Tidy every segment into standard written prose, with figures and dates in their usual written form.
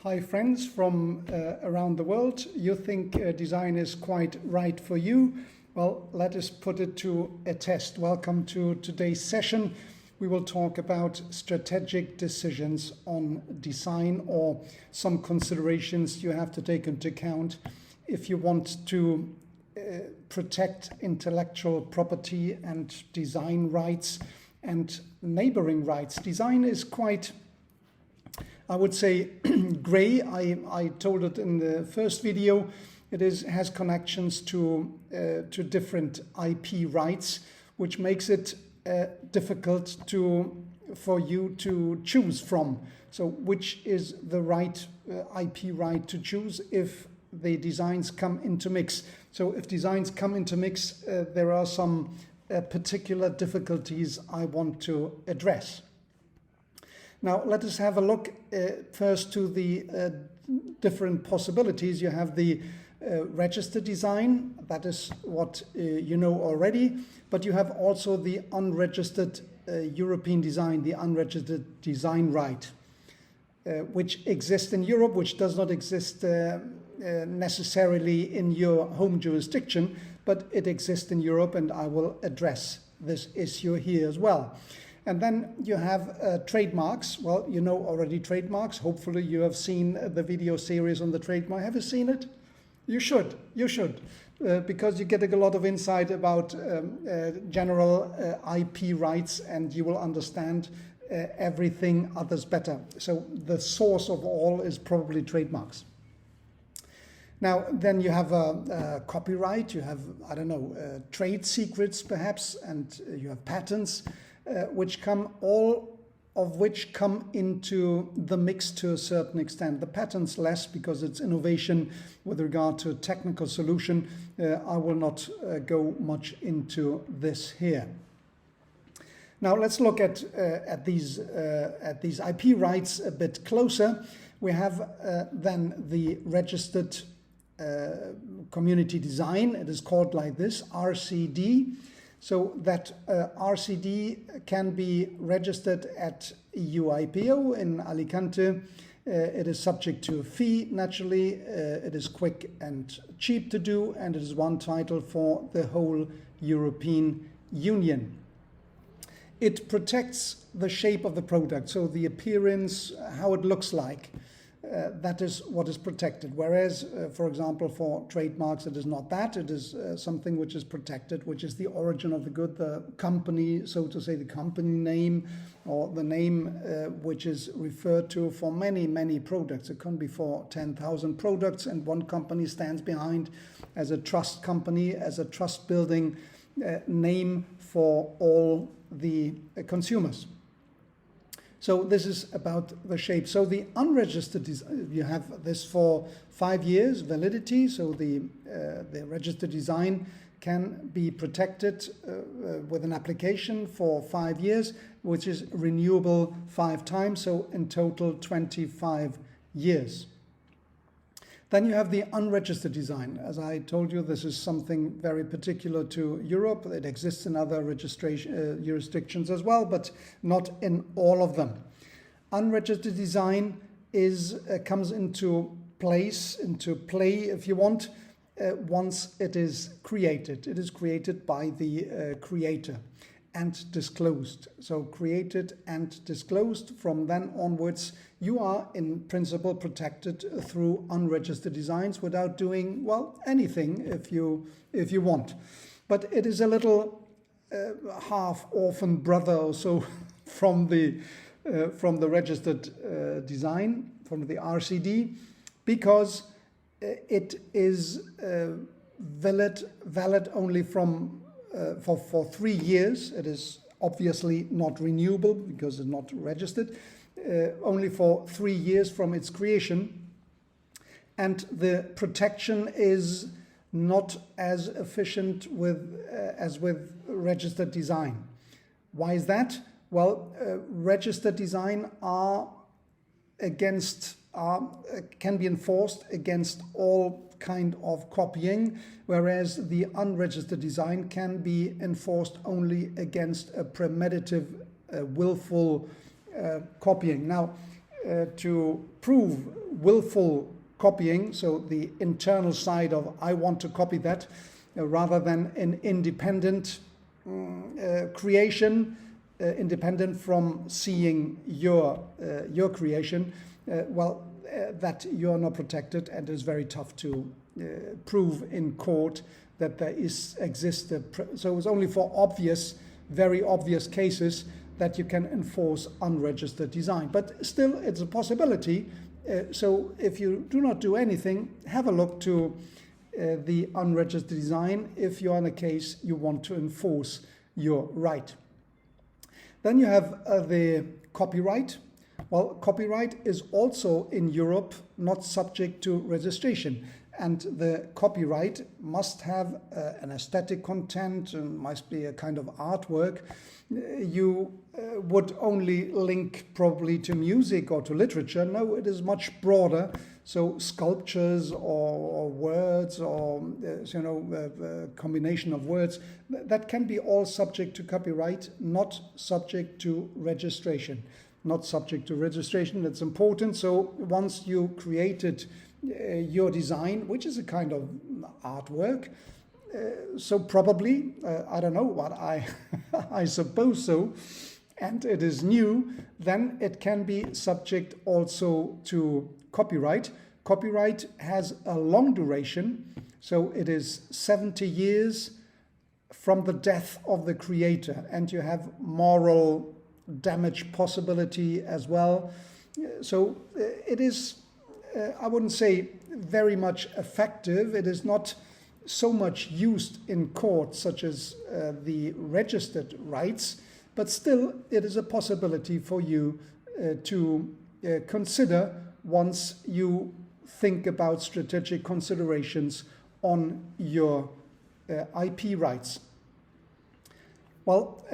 Hi friends from around the world. You think design is quite right for you? Well, let us put it to a test. Welcome to today's session. We will talk about strategic decisions on design or some considerations you have to take into account if you want to protect intellectual property and design rights and neighboring rights. Design is quite, I would say, gray. I told it in the first video. It has connections to different IP rights, which makes it difficult for you to choose from. So which is the right IP right to choose if the designs come into mix? So if designs come into mix, there are some particular difficulties I want to address. Now, let us have a look first to the different possibilities. You have the registered design, that is what you know already, but you have also the unregistered European design, the unregistered design right, which exists in Europe, which does not exist necessarily in your home jurisdiction, but it exists in Europe, and I will address this issue here as well. And then you have trademarks. Well, you know already trademarks. Hopefully you have seen the video series on the trademark. Have you seen it? You should, because you get a lot of insight about general IP rights, and you will understand everything others better. So the source of all is probably trademarks. Now, then you have copyright, you have, I don't know, trade secrets perhaps, and you have patents. All of which come into the mix to a certain extent. The patents less, because it's innovation with regard to a technical solution. I will not go much into this here. Now let's look at these IP rights a bit closer. We have then the registered community design. It is called like this, RCD. So that RCD can be registered at EU IPO in Alicante. It is subject to a fee, naturally. It is quick and cheap to do, and it is one title for the whole European Union. It protects the shape of the product, so the appearance, how it looks like. That is what is protected. Whereas, for example, for trademarks, it is not that. It is something which is protected, which is the origin of the good, the company, so to say, the company name, or the name which is referred to for many, many products. It can be for 10,000 products, and one company stands behind as a trust company, as a trust building name for all the consumers. So this is about the shape. So the unregistered, you have this for 5 years validity. So the registered design can be protected with an application for 5 years, which is renewable 5 times. So in total, 25 years. Then you have the unregistered design. As I told you, this is something very particular to Europe. It exists in other jurisdictions as well, but not in all of them. Unregistered design comes into play, if you want, once it is created. It is created by the creator and disclosed. So created and disclosed. From then onwards, you are in principle protected through unregistered designs without doing, well, anything if you want. But it is a little half-orphan brother or so from the registered design, from the RCD, because it is valid only for 3 years. It is obviously not renewable because it's not registered. Only for 3 years from its creation, and the protection is not as efficient as with registered design. Why is that? Well, registered design can be enforced against all kind of copying, whereas the unregistered design can be enforced only against a premeditative, willful copying. Now, to prove willful copying, so the internal side of I want to copy that, rather than an independent creation, independent from seeing your creation, that you're not protected, and it's very tough to prove in court that there exists. So it's only for very obvious cases that you can enforce unregistered design. But still, it's a possibility. So if you do not do anything, have a look to the unregistered design if you're in a case you want to enforce your right. Then you have the copyright. Well, copyright is also in Europe not subject to registration. And the copyright must have an aesthetic content and must be a kind of artwork. You would only link probably to music or to literature. No, it is much broader. So sculptures or words or a combination of words, that can be all subject to copyright, not subject to registration. Not subject to registration, that's important. So once you created your design, which is a kind of artwork, so probably, I don't know what, I suppose so, and it is new, then it can be subject also to copyright. Copyright has a long duration, so it is 70 years from the death of the creator, and you have moral damage possibility as well. So it is, I wouldn't say very much effective. It is not so much used in court, such as the registered rights, but still it is a possibility for you to consider once you think about strategic considerations on your IP rights. Well,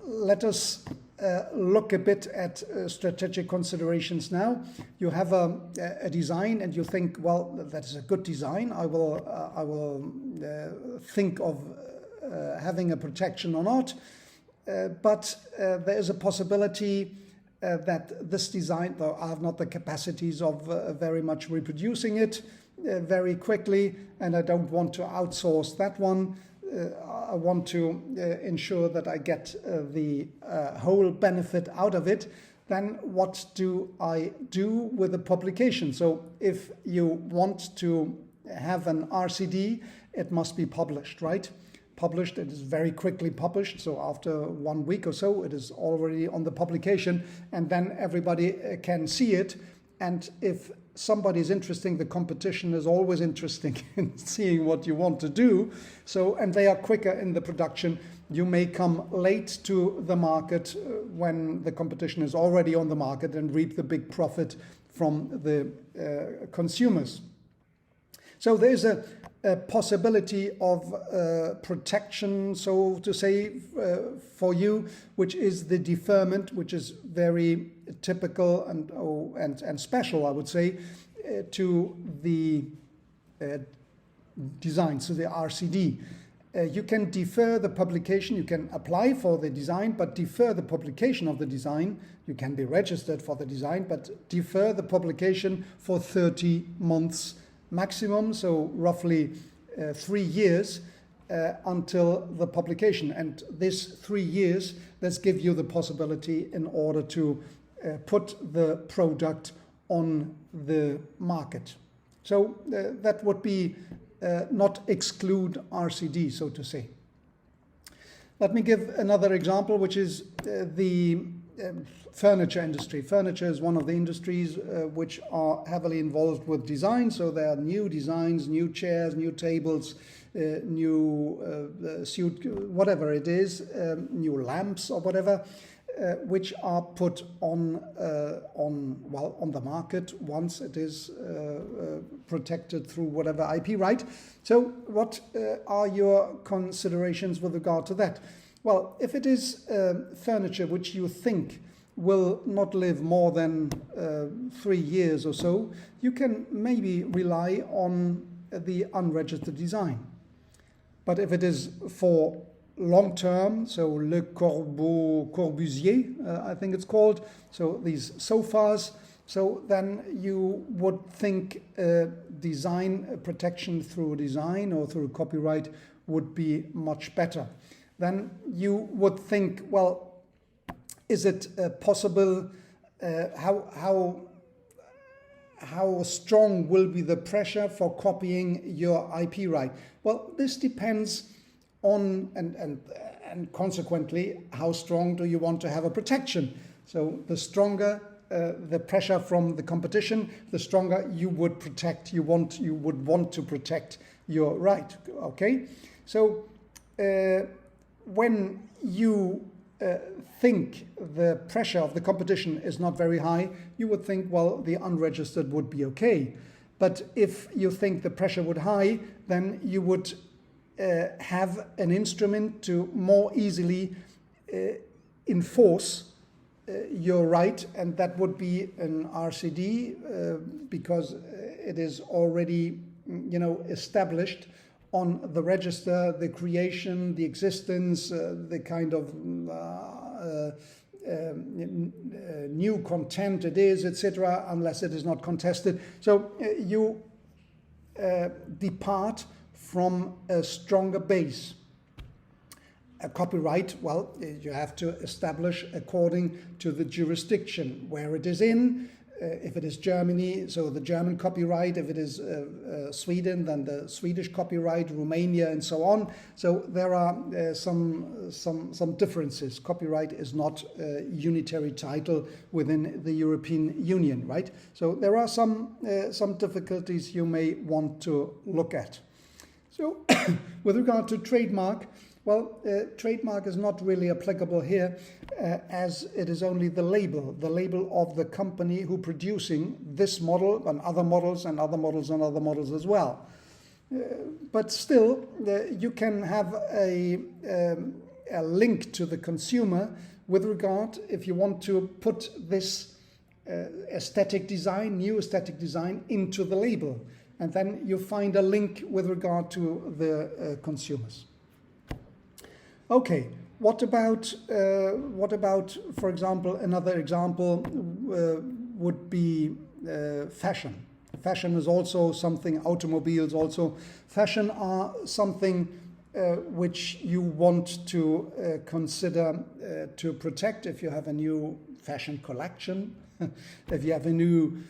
let us look a bit at strategic considerations now. You have a design and you think, well, that is a good design. I will think of having a protection or not. But there is a possibility that this design, though I have not the capacities of very much reproducing it very quickly, and I don't want to outsource that one. I want to ensure that I get the whole benefit out of it. Then what do I do with the publication? So if you want to have an RCD, it must be published, right? Published, it is very quickly published. So after 1 week or so, it is already on the publication, and then everybody can see it. And if somebody is interesting, the competition is always interesting in seeing what you want to do. So, and they are quicker in the production. You may come late to the market when the competition is already on the market and reap the big profit from the consumers. So there is a possibility of protection, so to say, for you, which is the deferment, which is very typical and special, I would say, to the design, so the RCD. You can defer the publication, you can apply for the design, but defer the publication of the design. You can be registered for the design, but defer the publication for 30 months maximum, so roughly 3 years until the publication. And this 3 years, let's give you the possibility in order to put the product on the market. So that would be not exclude RCD, so to say. Let me give another example, which is the furniture industry. Furniture is one of the industries which are heavily involved with design. So there are new designs, new chairs, new tables, new suit, whatever it is, new lamps or whatever, which are put on the market once it is protected through whatever IP right. So what are your considerations with regard to that? Well, if it is furniture which you think will not live more than 3 years or so, you can maybe rely on the unregistered design. But if it is for long term, so Le Corbusier, I think it's called, so these sofas, So then you would think design protection through design or through copyright would be much better. Then you would think, well, is it possible, how strong will be the pressure for copying your IP right? Well, this depends on, and consequently, how strong do you want to have a protection? So the stronger the pressure from the competition, the stronger you would would want to protect your right. Okay, so when you think the pressure of the competition is not very high, you would think, well, the unregistered would be okay. But if you think the pressure would high, then you would have an instrument to more easily enforce your right, and that would be an RCD because it is already, established on the register, the creation, the existence, the kind of new content it is, etc., unless it is not contested. So you depart from a stronger base. A copyright, well, you have to establish according to the jurisdiction where it is in. If it is Germany, so the German copyright. If it is Sweden, then the Swedish copyright, Romania, and so on. So there are some differences. Copyright is not a unitary title within the European Union, right? So there are some difficulties you may want to look at. So with regard to trademark, well, trademark is not really applicable here as it is only the label of the company who producing this model and other models and other models and other models as well. But still, you can have a link to the consumer with regard, if you want to put this new aesthetic design into the label. And then you find a link with regard to the consumers. Okay, what about, for example, another example would be fashion. Fashion is also something, automobiles also. Fashion are something which you want to consider to protect if you have a new fashion collection, if you have a new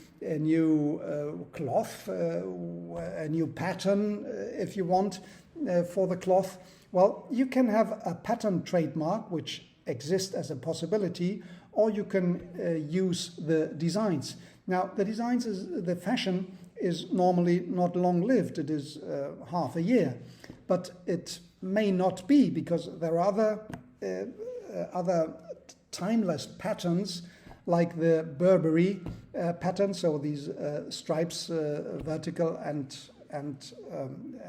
cloth, a new pattern, if you want, for the cloth. Well, you can have a patent trademark, which exists as a possibility, or you can use the designs. Now, the fashion is normally not long-lived. It is half a year. But it may not be, because there are other timeless patterns, like the Burberry pattern, so these stripes, vertical and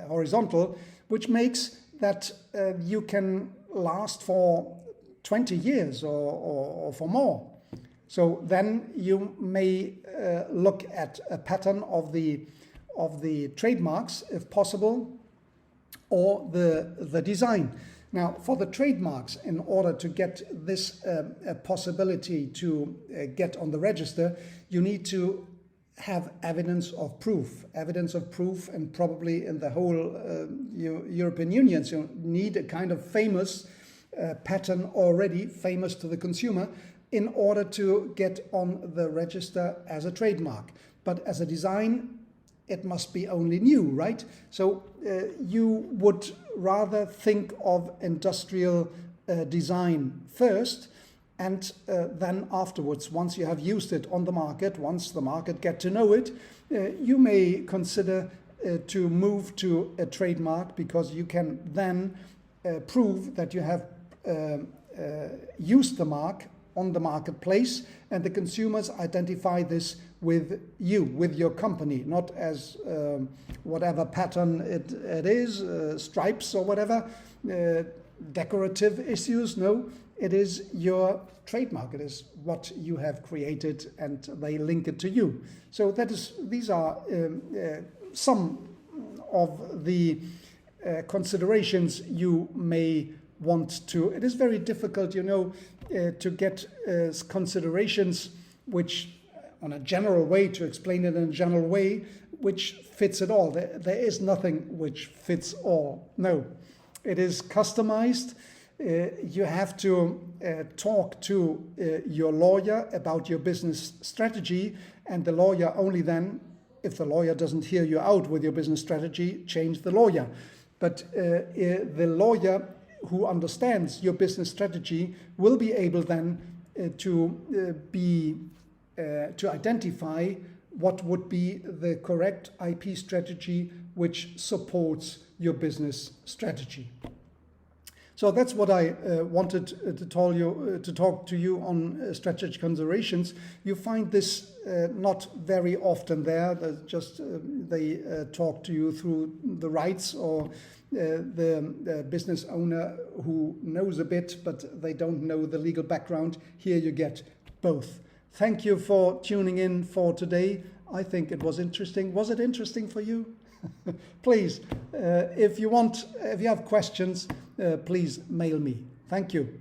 horizontal, which makes that you can last for 20 years or for more. So then you may look at a pattern of the trademarks, if possible, or the design. Now, for the trademarks, in order to get this possibility to get on the register, you need to have evidence of proof, and probably in the whole European Union. So you need a kind of famous pattern already, famous to the consumer, in order to get on the register as a trademark. But as a design, it must be only new, right? So you would rather think of industrial design first, and then afterwards, once you have used it on the market, once the market get to know it, you may consider to move to a trademark, because you can then prove that you have used the mark on the marketplace, and the consumers identify this with you, with your company, not as whatever pattern it is, stripes or whatever, decorative issues. No, it is your trademark. It is what you have created, and they link it to you. So these are some of the considerations you may want to. It is very difficult, to get considerations which on a general way, to explain it in a general way, which fits it all. There is nothing which fits all. No, it is customized. You have to talk to your lawyer about your business strategy, and the lawyer only then, if the lawyer doesn't hear you out with your business strategy, change the lawyer. But the lawyer who understands your business strategy will be able then to identify what would be the correct IP strategy which supports your business strategy. So that's what I wanted to talk to you on strategic considerations. You find this not very often there. They talk to you through the rights or the business owner who knows a bit, but they don't know the legal background. Here you get both. Thank you for tuning in for today. I think it was interesting. Was it interesting for you? Please, if you have questions, please mail me. Thank you.